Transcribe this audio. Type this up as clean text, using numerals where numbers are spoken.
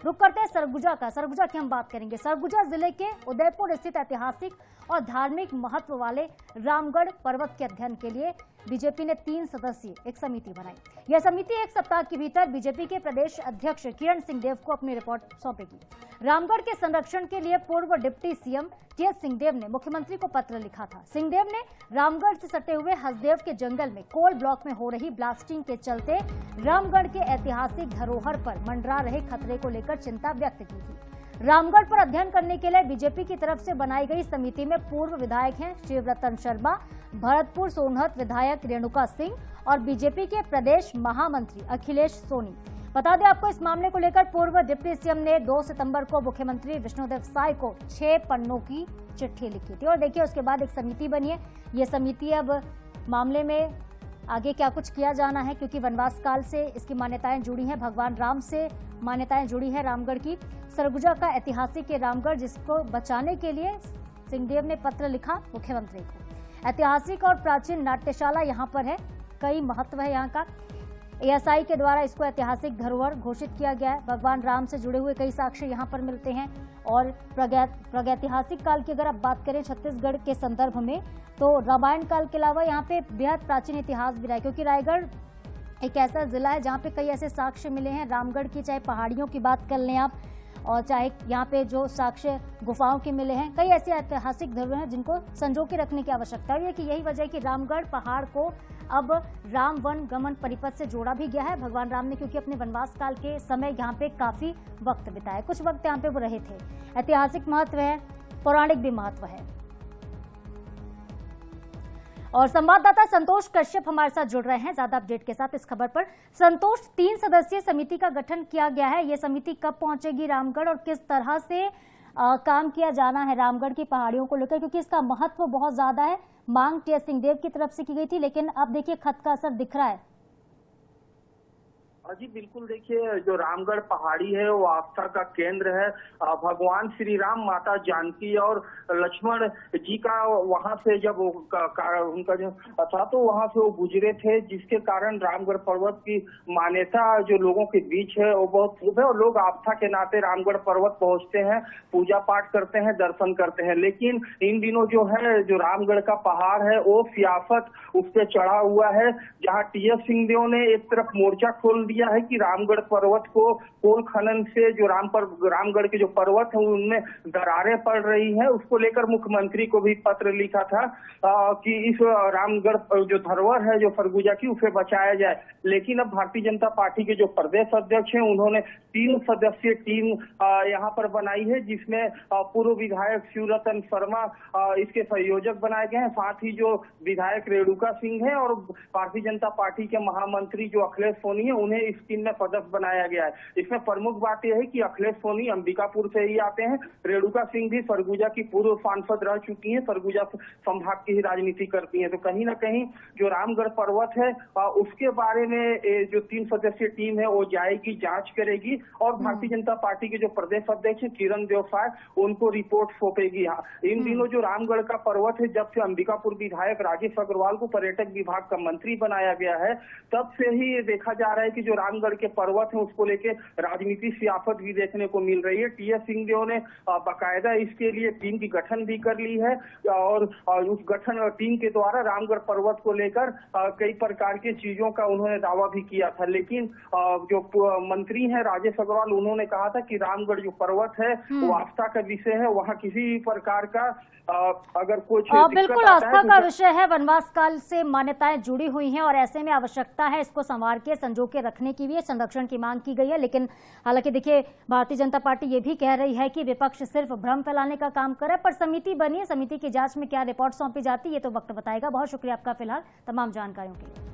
रुक करते हैं सरगुजा का। सरगुजा की हम बात करेंगे। सरगुजा जिले के उदयपुर स्थित ऐतिहासिक और धार्मिक महत्व वाले रामगढ़ पर्वत के अध्ययन के लिए बीजेपी ने 3 सदस्यीय एक समिति बनाई। यह समिति एक सप्ताह के भीतर बीजेपी के प्रदेश अध्यक्ष किरण सिंहदेव को अपनी रिपोर्ट सौंपेगी। रामगढ़ के संरक्षण के लिए पूर्व डिप्टी सीएम टीएस सिंहदेव ने मुख्यमंत्री को पत्र लिखा था। सिंहदेव ने रामगढ़ से सटे हुए हसदेव के जंगल में कोल ब्लॉक में हो रही ब्लास्टिंग के चलते रामगढ़ के ऐतिहासिक धरोहर पर मंडरा रहे खतरे को लेकर चिंता व्यक्त की थी। रामगढ़ पर अध्ययन करने के लिए बीजेपी की तरफ से बनाई गई समिति में पूर्व विधायक हैं शिवरतन शर्मा, भरतपुर सोनहत विधायक रेणुका सिंह और बीजेपी के प्रदेश महामंत्री अखिलेश सोनी। बता दें आपको, इस मामले को लेकर पूर्व डिप्टी सीएम ने 2 सितंबर को मुख्यमंत्री विष्णुदेव साय को 6 पन्नों की चिट्ठी लिखी थी और देखिए उसके बाद एक समिति बनी है। ये समिति अब मामले में आगे क्या कुछ किया जाना है, क्योंकि वनवास काल से इसकी मान्यताएं जुड़ी हैं, भगवान राम से मान्यताएं जुड़ी हैं रामगढ़ की। सरगुजा का ऐतिहासिक ये रामगढ़, जिसको बचाने के लिए सिंहदेव ने पत्र लिखा मुख्यमंत्री को। ऐतिहासिक और प्राचीन नाट्यशाला यहाँ पर है, कई महत्व है यहाँ का। एएसआई के द्वारा इसको ऐतिहासिक धरोहर घोषित किया गया है। भगवान राम से जुड़े हुए कई साक्ष्य यहाँ पर मिलते हैं और प्रागैतिहासिक काल की अगर आप बात करें छत्तीसगढ़ के संदर्भ में, तो रामायण काल के अलावा यहाँ पे बेहद प्राचीन इतिहास भी रहा है, क्योंकि रायगढ़ एक ऐसा जिला है जहाँ पे कई ऐसे साक्ष्य मिले हैं रामगढ़ की, चाहे पहाड़ियों की बात कर लें आप और चाहे यहाँ पे जो साक्ष्य गुफाओं के मिले हैं। कई ऐसे ऐतिहासिक धरोहर हैं जिनको संजो के रखने की आवश्यकता है कि यही वजह है कि रामगढ़ पहाड़ को अब राम वन गमन परिपथ से जोड़ा भी गया है। भगवान राम ने क्योंकि अपने वनवास काल के समय यहाँ पे काफी वक्त बिताया, कुछ वक्त यहाँ पे वो रहे थे। ऐतिहासिक महत्व है, पौराणिक भी महत्व है। और संवाददाता संतोष कश्यप हमारे साथ जुड़ रहे हैं ज्यादा अपडेट के साथ इस खबर पर। संतोष, 3 सदस्यीय समिति का गठन किया गया है, ये समिति कब पहुंचेगी रामगढ़ और किस तरह से काम किया जाना है रामगढ़ की पहाड़ियों को लेकर, क्योंकि इसका महत्व बहुत ज्यादा है। मांग टीएस सिंहदेव की तरफ से की गई थी, लेकिन अब देखिए खत का असर दिख रहा है। जी बिल्कुल, देखिए जो रामगढ़ पहाड़ी है वो आस्था का केंद्र है। भगवान श्री राम, माता जानकी और लक्ष्मण जी का वहां से जब उनका जो था तो वहां से वो गुजरे थे, जिसके कारण रामगढ़ पर्वत की मान्यता जो लोगों के बीच है वो बहुत खूब है और लोग आस्था के नाते रामगढ़ पर्वत पहुंचते हैं, पूजा पाठ करते हैं, दर्शन करते हैं। लेकिन इन दिनों जो है जो रामगढ़ का पहाड़ है वो सियासत उस पर चढ़ा हुआ है, जहाँ टीएस सिंहदेव ने एक तरफ मोर्चा खोल दिया है कि रामगढ़ पर्वत को कोल खनन से जो रामगढ़ के जो पर्वत है उनमें दरारें पड़ रही हैं। उसको लेकर मुख्यमंत्री को भी पत्र लिखा था कि इस रामगढ़ जो धरोहर है जो सरगुजा की, उसे बचाया जाए। लेकिन अब भारतीय जनता पार्टी के जो प्रदेश अध्यक्ष हैं उन्होंने 3 सदस्यीय टीम यहाँ पर बनाई है, जिसमें पूर्व विधायक शिवरतन शर्मा इसके संयोजक बनाए गए हैं, साथ ही जो विधायक रेणुका सिंह है और भारतीय जनता पार्टी के महामंत्री जो अखिलेश सोनी है उन्हें इस टीम में सदस्य बनाया गया है। इसमें प्रमुख बात यह है कि अखिलेश सोनी अंबिकापुर से ही आते हैं, रेणुका सिंह भी सरगुजा की पूर्व सांसद रह चुकी हैं, सरगुजा संभाग की ही राजनीति करती हैं। तो कहीं ना कहीं जो रामगढ़ पर्वत है उसके बारे में जो 3 सदस्यीय टीम है वो जाएगी, जांच करेगी और भारतीय जनता पार्टी के जो प्रदेश अध्यक्ष है किरण देवसाय उनको रिपोर्ट सौंपेगी। इन दिनों जो रामगढ़ का पर्वत है, जब से अंबिकापुर विधायक राजेश अग्रवाल को पर्यटक विभाग का मंत्री बनाया गया है, तब से ही ये देखा जा रहा है कि जो रामगढ़ के पर्वत है उसको लेके राजनीति सियासत भी देखने को मिल रही है। टीएस सिंहदेव ने बाकायदा इसके लिए टीम की गठन भी कर ली है और उस गठन टीम के द्वारा रामगढ़ पर्वत को लेकर कई प्रकार की चीजों का उन्होंने दावा भी किया था। लेकिन जो मंत्री हैं राजेश अग्रवाल, उन्होंने कहा था कि रामगढ़ जो पर्वत है वो आस्था का विषय है, वहाँ किसी प्रकार का अगर कुछ बिल्कुल आस्था का विषय है, वनवास काल से मान्यताएं जुड़ी हुई हैं और ऐसे में आवश्यकता है इसको संवार के संजो के रखने की भी संरक्षण की मांग की गई है। लेकिन हालांकि देखिए भारतीय जनता पार्टी ये भी कह रही है कि विपक्ष सिर्फ भ्रम फैलाने का काम करे, पर समिति बनी है, समिति की जांच में क्या रिपोर्ट सौंपी जाती है ये तो वक्त बताएगा। बहुत शुक्रिया आपका फिलहाल तमाम जानकारियों के लिए।